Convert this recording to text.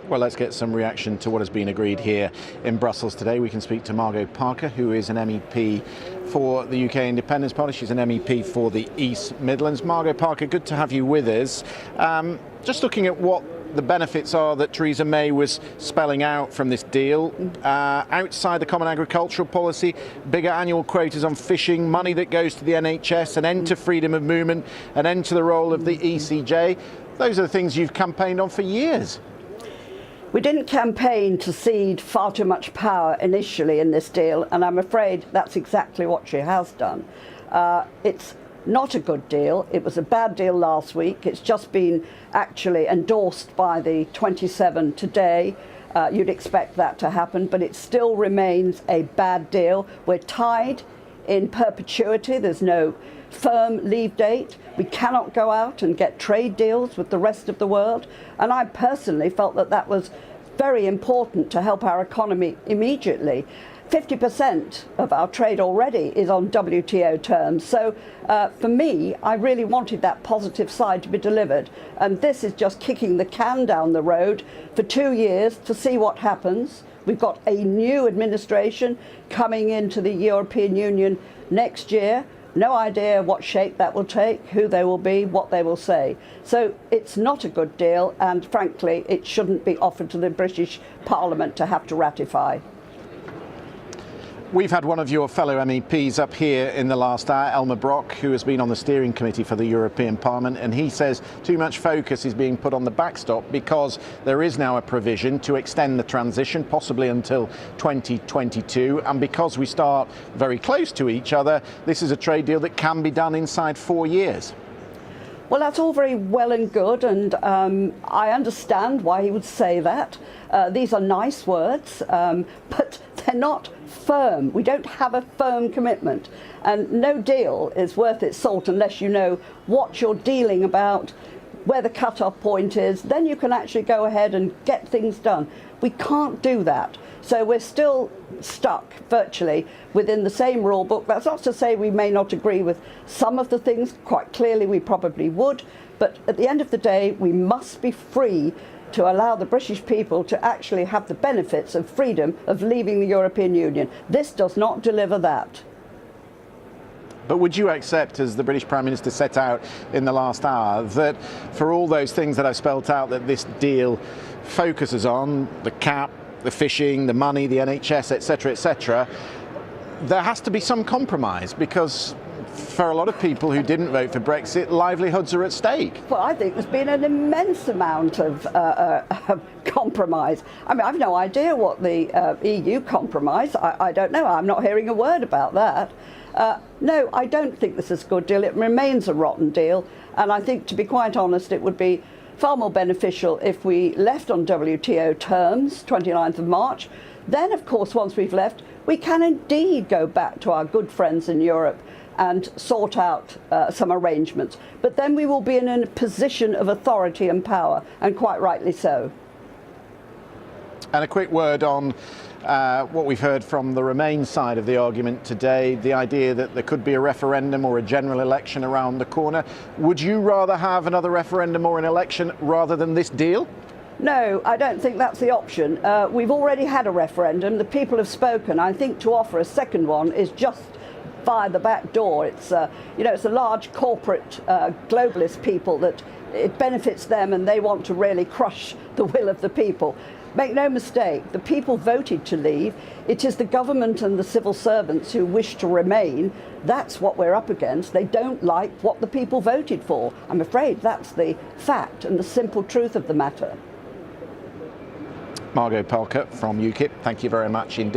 Well, let's get some reaction to what has been agreed here in Brussels today. We can speak to Margot Parker, who is an MEP for the UK Independence Party. She's an MEP for the East Midlands. Margot Parker, good to have you with us. Just looking at what the benefits are that Theresa May was spelling out from this deal. Outside the Common Agricultural Policy, bigger annual quotas on fishing, money that goes to the NHS, an end to freedom of movement, an end to the role of the ECJ. Those are the things you've campaigned on for years. We didn't campaign to cede far too much power initially in this deal, and I'm afraid that's exactly what she has done. It's not a good deal. It was a bad deal last week. It's just been actually endorsed by the 27 today. You'd expect that to happen, but it still remains a bad deal. We're tied in perpetuity. There's no firm leave date. We cannot go out and get trade deals with the rest of the world. And I personally felt that that was very important to help our economy immediately. 50% of our trade already is on WTO terms. So for me, I really wanted that positive side to be delivered. And this is just kicking the can down the road for 2 years to see what happens. We've got a new administration coming into the European Union next year. No idea what shape that will take, who they will be, what they will say. So it's not a good deal, and frankly, it shouldn't be offered to the British Parliament to have to ratify. We've had one of your fellow MEPs up here in the last hour, Elmar Brok, who has been on the steering committee for the European Parliament, and he says too much focus is being put on the backstop because there is now a provision to extend the transition, possibly until 2022, and because we start very close to each other, this is a trade deal that can be done inside 4 years. Well, that's all very well and good, and I understand why he would say that. These are nice words, but they're not firm. We don't have a firm commitment, and no deal is worth its salt unless you know what you're dealing about, where the cut-off point is. Then you can actually go ahead and get things done. We can't do that. So we're still stuck virtually within the same rule book. That's not to say we may not agree with some of the things. Quite clearly we probably would. But at the end of the day, we must be free to allow the British people to actually have the benefits of freedom of leaving the European Union. This does not deliver that. But would you accept, as the British Prime Minister set out in the last hour, that for all those things that I've spelt out that this deal focuses on, the cap, the fishing, the money, the NHS, etc., there has to be some compromise, because for a lot of people who didn't vote for Brexit, livelihoods are at stake. Well, I think there's been an immense amount of compromise. I mean, I've no idea what the EU compromise. I don't know. I'm not hearing a word about that. No, I don't think this is a good deal. It remains a rotten deal. And I think, to be quite honest, it would be far more beneficial if we left on WTO terms, 29th of March. Then, of course, once we've left, we can indeed go back to our good friends in Europe and sort out some arrangements. But then we will be in a position of authority and power, and quite rightly so. And a quick word on what we've heard from the Remain side of the argument today, the idea that there could be a referendum or a general election around the corner. Would you rather have another referendum or an election rather than this deal? No, I don't think that's the option. We've already had a referendum. The people have spoken. I think to offer a second one is just via the back door. It's it's a large corporate globalist people that it benefits them, and they want to really crush the will of the people. Make no mistake, the people voted to leave. It is the government and the civil servants who wish to remain. That's what we're up against. They don't like what the people voted for. I'm afraid that's the fact and the simple truth of the matter. Margot Parker from UKIP, thank you very much indeed.